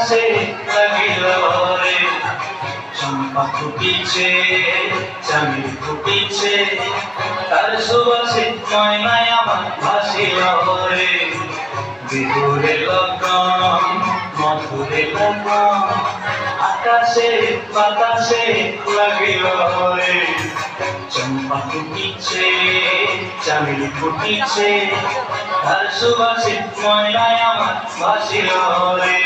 আকাশে লাগিল রে চম্পা ফুটিছে চামেলি ফুটিছে তার সুবাসে ময়নায় আমার ভাসিল রে বিহুরে লগন মধুরে লগন আকাশে বাতাসে লাগিল রে চম্পা ফুটিছে চামেলি ফুটিছে তার সুবাসে ময়নায় আমার ভাসিল রে